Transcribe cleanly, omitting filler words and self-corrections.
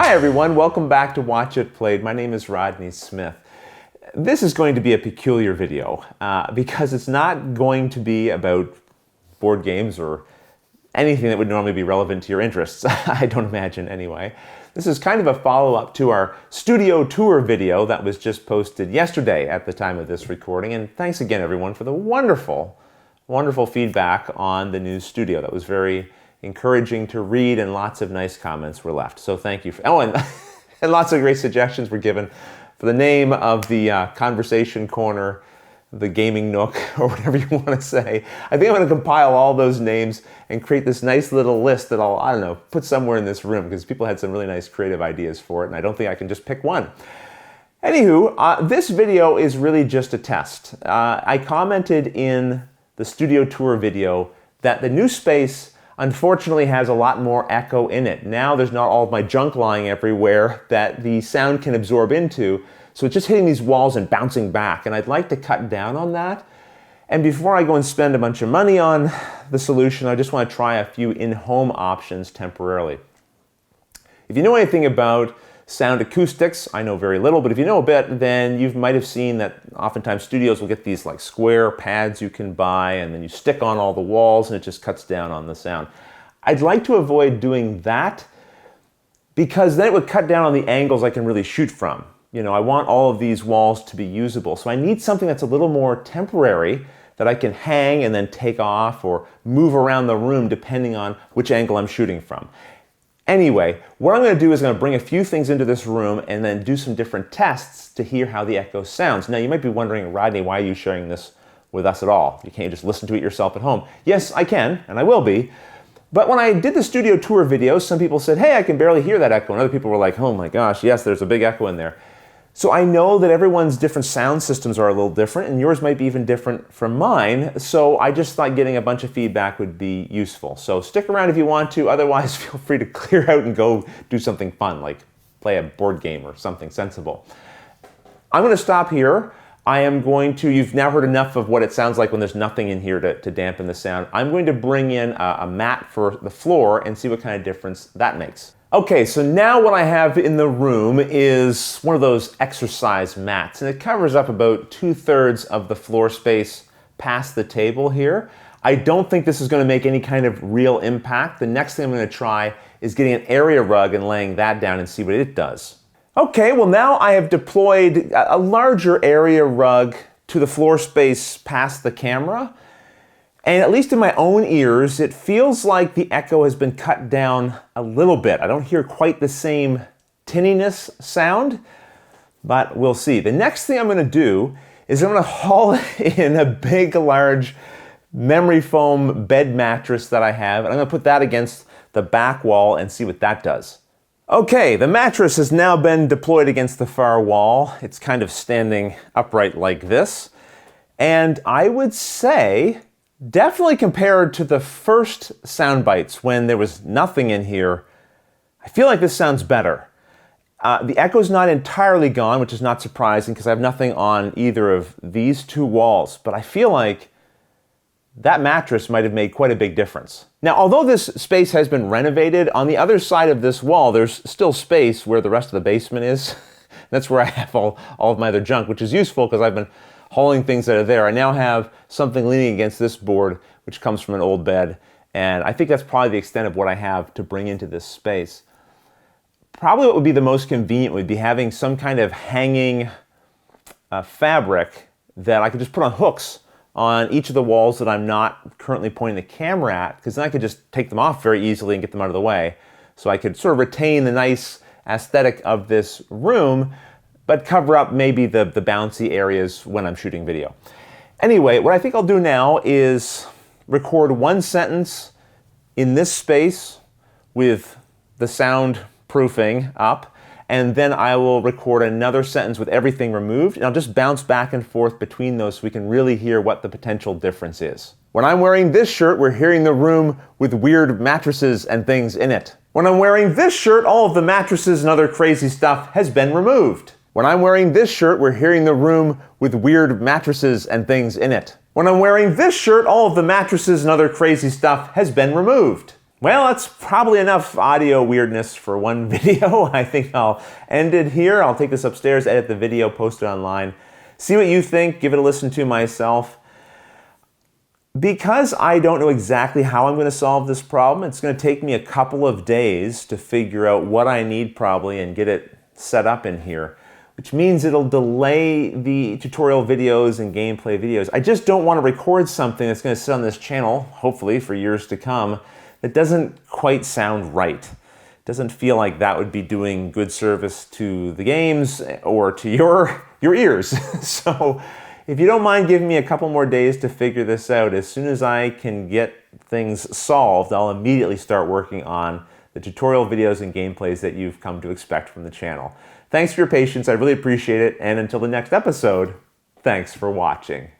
Hi everyone, welcome back to Watch It Played. My name is Rodney Smith. This is going to be a peculiar video because it's not going to be about board games or anything that would normally be relevant to your interests. I don't imagine anyway. This is kind of a follow-up to our studio tour video that was just posted yesterday at the time of this recording. And thanks again everyone for the wonderful, wonderful feedback on the new studio. That was very encouraging to read, and lots of nice comments were left. So thank you. And lots of great suggestions were given for the name of the conversation corner, the gaming nook, or whatever you want to say. I think I'm going to compile all those names and create this nice little list that I don't know, put somewhere in this room, because people had some really nice creative ideas for it, and I don't think I can just pick one. Anywho, this video is really just a test. I commented in the studio tour video that the new space unfortunately has a lot more echo in it. Now there's not all of my junk lying everywhere that the sound can absorb into, so it's just hitting these walls and bouncing back, and I'd like to cut down on that. And before I go and spend a bunch of money on the solution, I just want to try a few in-home options temporarily. If you know anything about sound acoustics, I know very little, but if you know a bit, then you might have seen that oftentimes studios will get these like square pads you can buy, and then you stick on all the walls and it just cuts down on the sound. I'd like to avoid doing that because then it would cut down on the angles I can really shoot from. You know, I want all of these walls to be usable, so I need something that's a little more temporary that I can hang and then take off or move around the room depending on which angle I'm shooting from. Anyway, what I'm going to do is I'm going to bring a few things into this room and then do some different tests to hear how the echo sounds. Now you might be wondering, Rodney, why are you sharing this with us at all? You can't just listen to it yourself at home. Yes, I can, and I will be. But when I did the studio tour video, some people said, hey, I can barely hear that echo. And other people were like, oh my gosh, yes, there's a big echo in there. So I know that everyone's different sound systems are a little different, and yours might be even different from mine, so I just thought getting a bunch of feedback would be useful. So stick around if you want to, otherwise feel free to clear out and go do something fun, like play a board game or something sensible. I'm going to stop here. I am going to, you've now heard enough of what it sounds like when there's nothing in here to dampen the sound. I'm going to bring in a mat for the floor and see what kind of difference that makes. Okay, so now what I have in the room is one of those exercise mats, and it covers up about 2/3 of the floor space past the table here. I don't think this is going to make any kind of real impact. The next thing I'm going to try is getting an area rug and laying that down and see what it does. Okay, well now I have deployed a larger area rug to the floor space past the camera. And at least in my own ears, it feels like the echo has been cut down a little bit. I don't hear quite the same tinniness sound, but we'll see. The next thing I'm going to do is I'm going to haul in a big, large memory foam bed mattress that I have, and I'm going to put that against the back wall and see what that does. Okay, the mattress has now been deployed against the far wall. It's kind of standing upright like this. And I would say, definitely compared to the first sound bites when there was nothing in here, I feel like this sounds better. The echo's not entirely gone, which is not surprising because I have nothing on either of these two walls, but I feel like that mattress might have made quite a big difference. Now, although this space has been renovated, on the other side of this wall, there's still space where the rest of the basement is. That's where I have all of my other junk, which is useful because I've been hauling things that are there. I now have something leaning against this board, which comes from an old bed, and I think that's probably the extent of what I have to bring into this space. Probably what would be the most convenient would be having some kind of hanging fabric that I could just put on hooks on each of the walls that I'm not currently pointing the camera at, because then I could just take them off very easily and get them out of the way. So I could sort of retain the nice aesthetic of this room, but cover up maybe the bouncy areas when I'm shooting video. Anyway, what I think I'll do now is record one sentence in this space with the sound proofing up, and then I will record another sentence with everything removed, and I'll just bounce back and forth between those so we can really hear what the potential difference is. When I'm wearing this shirt, we're hearing the room with weird mattresses and things in it. When I'm wearing this shirt, all of the mattresses and other crazy stuff has been removed. When I'm wearing this shirt, we're hearing the room with weird mattresses and things in it. When I'm wearing this shirt, all of the mattresses and other crazy stuff has been removed. Well, that's probably enough audio weirdness for one video. I think I'll end it here. I'll take this upstairs, edit the video, post it online. See what you think, give it a listen to myself. Because I don't know exactly how I'm going to solve this problem, it's going to take me a couple of days to figure out what I need probably and get it set up in here, which means it'll delay the tutorial videos and gameplay videos. I just don't want to record something that's going to sit on this channel, hopefully for years to come, that doesn't quite sound right. It doesn't feel like that would be doing good service to the games or to your ears. So if you don't mind giving me a couple more days to figure this out, as soon as I can get things solved, I'll immediately start working on the tutorial videos and gameplays that you've come to expect from the channel. Thanks for your patience, I really appreciate it, and until the next episode, thanks for watching.